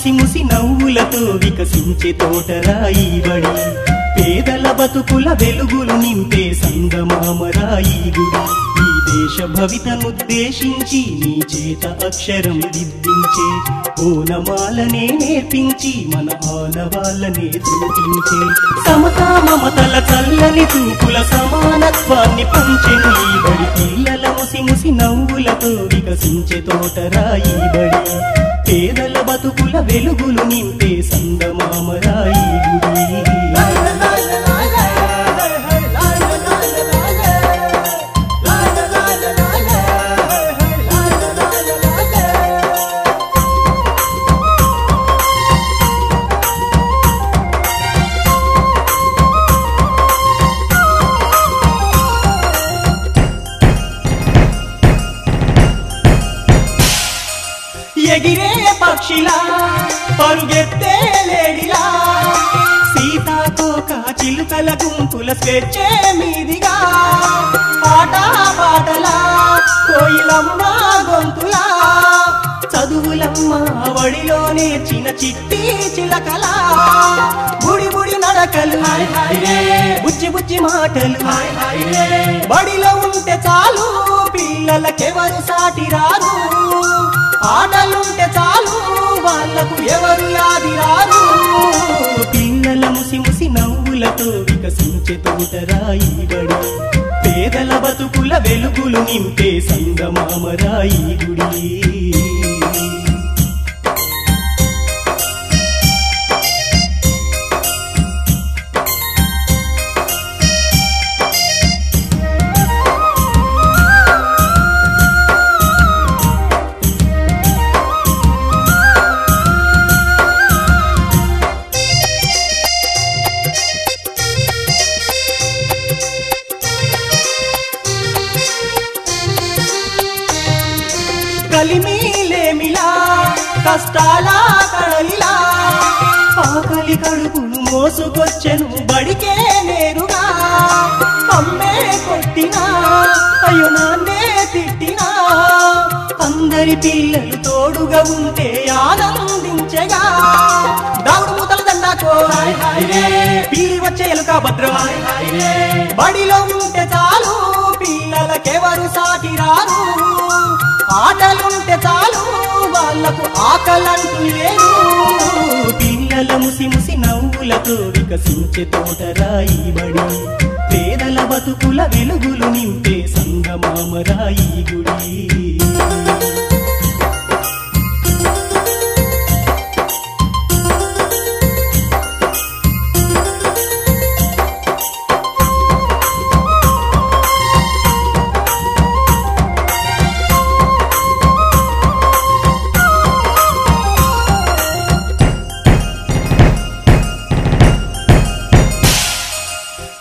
ముసి ముసి నవ్వులతో వికసించే తోటరాయి బడి పేదల బతుకుల వెలుగులు నింపే సంగమామరాయి గుడి ఈ దేశ భవితనుద్దేశించి నీ చేత అక్షరం దిద్దించే ఓనమాలనే నేర్పించి మన ఆనవాళ్ళనే చూపించే సమతా మమతల చల్లని చూపుల సమానత్వాన్ని పంచెను ఈ బడి పిల్లల ముసి ముసి నవ్వులతో వికసించే తోటరాయి బడి పేదల బతుకుల వెలుగులు నింపే సంగమామరాయి గుడి ఎగిరే పక్షిలా పరుగెత్తే లేడిలా సీతాకోక చిలుకల గుంపుల స్వేచ్ఛే మీదిగా ఆటా పాటలా కోయిలమ్మ గొంతులా చదువులమ్మ వడిలో నేర్చిన చిట్టి చిలకలా బుడి బుడి నడకలు బుజ్జి బుజ్జి మాటలు బడిలో ఉంటే చాలు పిల్లలకెవరు సాటి రారు ఆటలుంటే చాలు వాళ్ళకు ఎవరు యాది రారు పిల్లల ముసి ముసి నవ్వులతో వికసించే తోటరాయి బడి పేదల బతుకుల వెలుగులు నింపే సంగమామరాయి గుడి కలిమిలేమిలా కష్టాల కడలిలా ఆకలి కడుపును మోసుకొచ్చెను బడికే నేరుగా అమ్మే కొట్టినా అయ్యో నాన్నే తిట్టినా అందరి పిల్లలు తోడుగా ఉంటే ఆనందించగా దావుడు మూతల దండాకో పీలి వచ్చే ఎలుక భద్రం బడిలో ఉంటే చాలు పిల్లలకెవరు సాటి రారు ఆటలుంటే చాలు వాళ్ళకు ఆకలంటూ లేదు పిల్లల ముసి ముసి నవ్వులతో వికసించే తోటరాయి బడి పేదల బతుకుల వెలుగులు నింపే సంగమామరాయి గుడి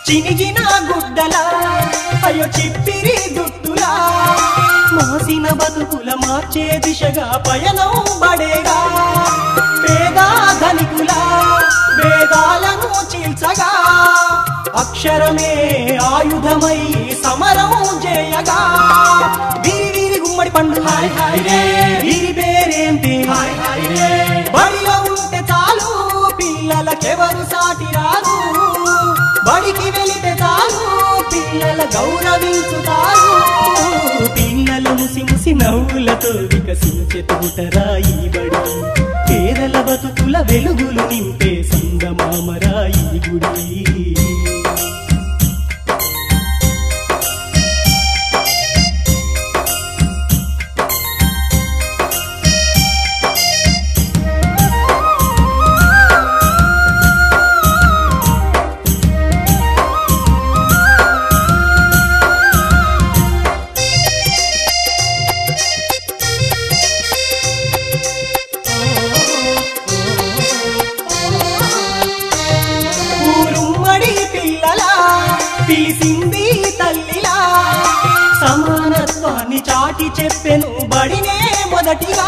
చినిగిన గుడ్డలా అయ్యో చిప్పిరి దుట్టులా మాసిన బతుకుల మార్చే దిశగా పయనం బడేగా పేద ధనికుల భేదాలను చీల్చగా అక్షరమే ఆయుధమై సమరం చేయగా వీరి వీరి గుమ్మడి పండు వీరి పేరేంటి బడిలో ఉంటే చాలు పిల్లలకెవరు సాటి రారు బడికి వెళితే చాలు పిల్లల గౌరవించుతారు పిల్లల ముసి ముసి నవ్వులతో వికసించే తోటరాయి బడి పేదల బతుకుల వెలుగులు నింపే సంగమామరాయి గుడి పిలిసింది తల్లిలా సమానత్వాన్ని చాటి చెప్పెను బడినే మొదటిగా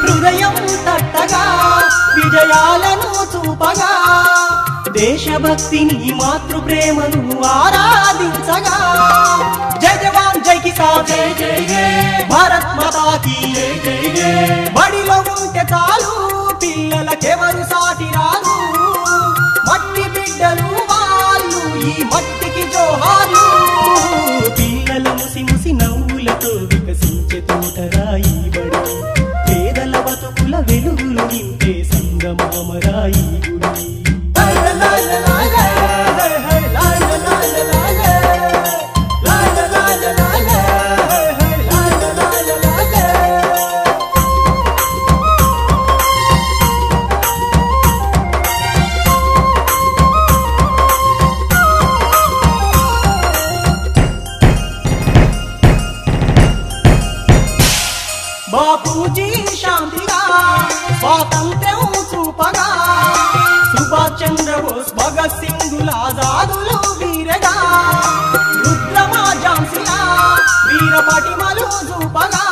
హృదయం తట్టగా విజయాలను చూపగా దేశభక్తిని మాతృప్రేమను ఆరాధించగా జై జవాన్ జై కిసాన్ జై జై భారత్ మాతా కీ జై జై బడిలో ఉంటే చాలు పిల్లలకెవరు సాటి రారు మట్టి బిడ్డలు వాళ్ళు ఈ మట్టికి జోహారు పిల్లల ముసి ముసి నవ్వులతో వికసించే తోటరాయి బడి పేదల బతుకుల వెలుగులు నింపే సంగమామరాయి గుడి బాపూజీ శాంతిగా స్వాతంత్ర్యం చూపగా సుభాష్ చంద్రబోస్ భగత్ సింగుల ఆజాదులు వీరగా రుద్రమా ఝాన్సీలా వీర పటిమలు చూపగా